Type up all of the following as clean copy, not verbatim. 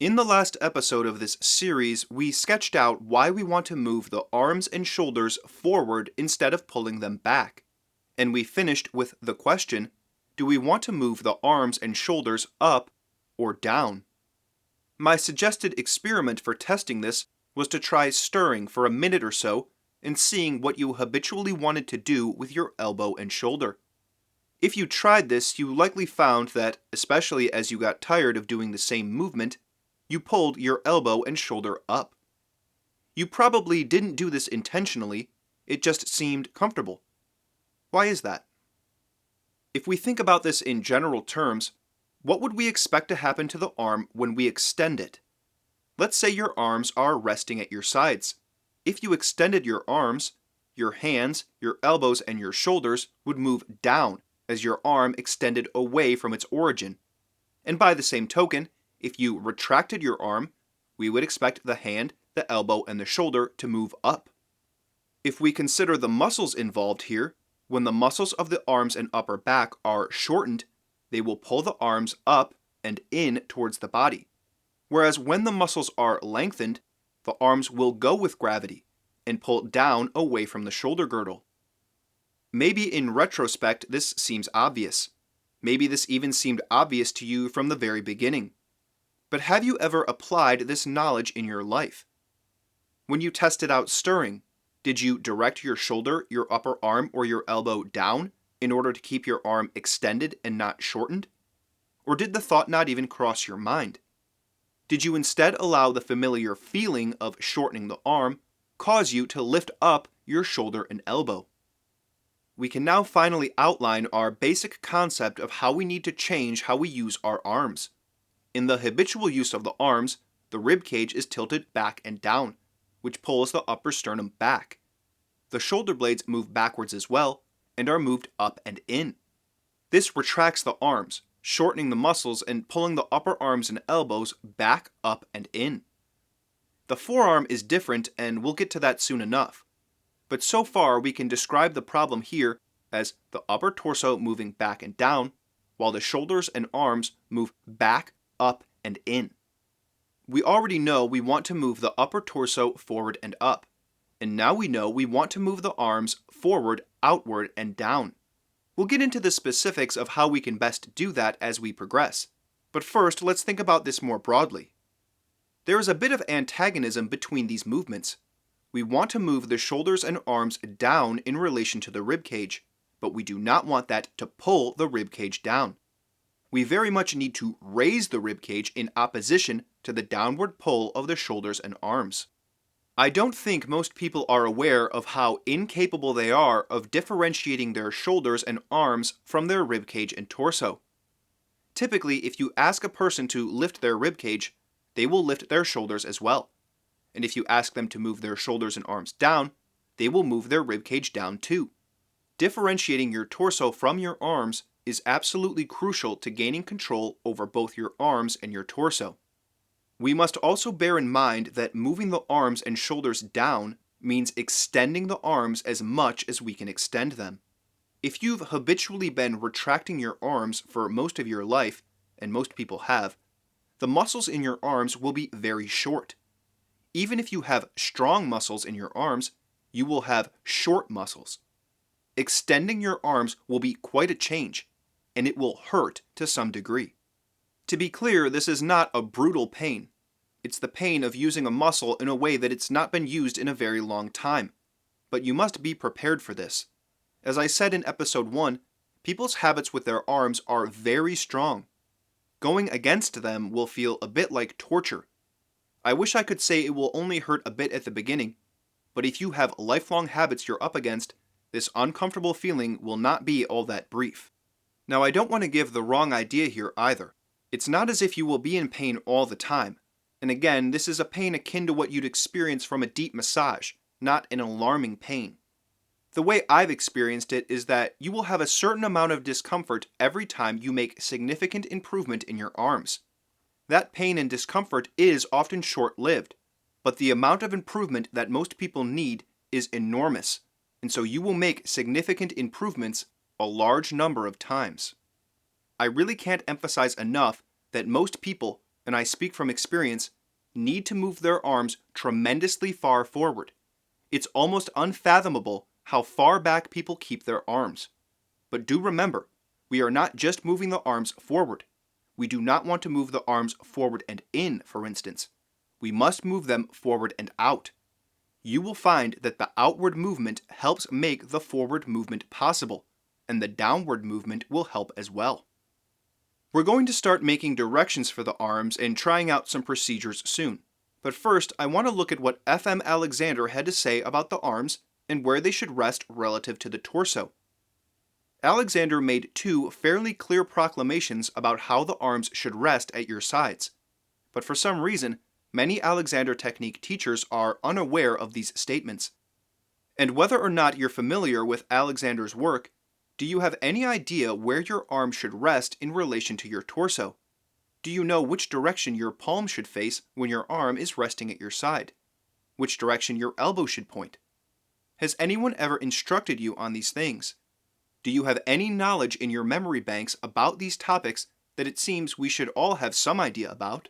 In the last episode of this series, we sketched out why we want to move the arms and shoulders forward instead of pulling them back. And we finished with the question, do we want to move the arms and shoulders up or down? My suggested experiment for testing this was to try stirring for a minute or so and seeing what you habitually wanted to do with your elbow and shoulder. If you tried this, you likely found that, especially as you got tired of doing the same movement, you pulled your elbow and shoulder up. You probably didn't do this intentionally, it just seemed comfortable. Why is that? If we think about this in general terms, what would we expect to happen to the arm when we extend it? Let's say your arms are resting at your sides. If you extended your arms, your hands, your elbows, and your shoulders would move down as your arm extended away from its origin. And by the same token, if you retracted your arm, we would expect the hand, the elbow, and the shoulder to move up. If we consider the muscles involved here, when the muscles of the arms and upper back are shortened, they will pull the arms up and in towards the body. Whereas when the muscles are lengthened, the arms will go with gravity and pull down away from the shoulder girdle. Maybe in retrospect this seems obvious. Maybe this even seemed obvious to you from the very beginning. But have you ever applied this knowledge in your life? When you tested out stirring, did you direct your shoulder, your upper arm, or your elbow down in order to keep your arm extended and not shortened? Or did the thought not even cross your mind? Did you instead allow the familiar feeling of shortening the arm cause you to lift up your shoulder and elbow? We can now finally outline our basic concept of how we need to change how we use our arms. In the habitual use of the arms, the rib cage is tilted back and down, which pulls the upper sternum back. The shoulder blades move backwards as well, and are moved up and in. This retracts the arms, shortening the muscles and pulling the upper arms and elbows back, up, and in. The forearm is different, and we'll get to that soon enough. But so far we can describe the problem here as the upper torso moving back and down, while the shoulders and arms move back, up, and in. We already know we want to move the upper torso forward and up, and now we know we want to move the arms forward, outward, and down. We'll get into the specifics of how we can best do that as we progress, but first let's think about this more broadly. There is a bit of antagonism between these movements. We want to move the shoulders and arms down in relation to the rib cage, but we do not want that to pull the rib cage down. We very much need to raise the rib cage in opposition to the downward pull of the shoulders and arms. I don't think most people are aware of how incapable they are of differentiating their shoulders and arms from their rib cage and torso. Typically, if you ask a person to lift their rib cage, they will lift their shoulders as well. And if you ask them to move their shoulders and arms down, they will move their rib cage down too. Differentiating your torso from your arms is absolutely crucial to gaining control over both your arms and your torso. We must also bear in mind that moving the arms and shoulders down means extending the arms as much as we can extend them. If you've habitually been retracting your arms for most of your life, and most people have, the muscles in your arms will be very short. Even if you have strong muscles in your arms, you will have short muscles. Extending your arms will be quite a change, and it will hurt to some degree. To be clear, this is not a brutal pain. It's the pain of using a muscle in a way that it's not been used in a very long time. But you must be prepared for this. As I said in episode 1, people's habits with their arms are very strong. Going against them will feel a bit like torture. I wish I could say it will only hurt a bit at the beginning, but if you have lifelong habits you're up against, this uncomfortable feeling will not be all that brief. Now, I don't want to give the wrong idea here either. It's not as if you will be in pain all the time. And again, this is a pain akin to what you'd experience from a deep massage, not an alarming pain. The way I've experienced it is that you will have a certain amount of discomfort every time you make significant improvement in your arms. That pain and discomfort is often short-lived, but the amount of improvement that most people need is enormous, and so you will make significant improvements a large number of times. I really can't emphasize enough that most people, and I speak from experience, need to move their arms tremendously far forward. It's almost unfathomable how far back people keep their arms. But do remember, we are not just moving the arms forward. We do not want to move the arms forward and in, for instance. We must move them forward and out. You will find that the outward movement helps make the forward movement possible, and the downward movement will help as well. We're going to start making directions for the arms and trying out some procedures soon. But first, I want to look at what F.M. Alexander had to say about the arms and where they should rest relative to the torso. Alexander made two fairly clear proclamations about how the arms should rest at your sides. But for some reason, many Alexander technique teachers are unaware of these statements. And whether or not you're familiar with Alexander's work, do you have any idea where your arm should rest in relation to your torso? Do you know which direction your palm should face when your arm is resting at your side? Which direction your elbow should point? Has anyone ever instructed you on these things? Do you have any knowledge in your memory banks about these topics that it seems we should all have some idea about?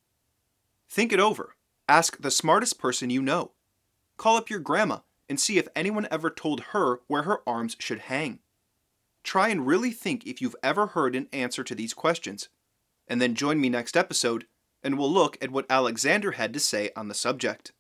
Think it over. Ask the smartest person you know. Call up your grandma and see if anyone ever told her where her arms should hang. Try and really think if you've ever heard an answer to these questions. And then join me next episode, and we'll look at what Alexander had to say on the subject.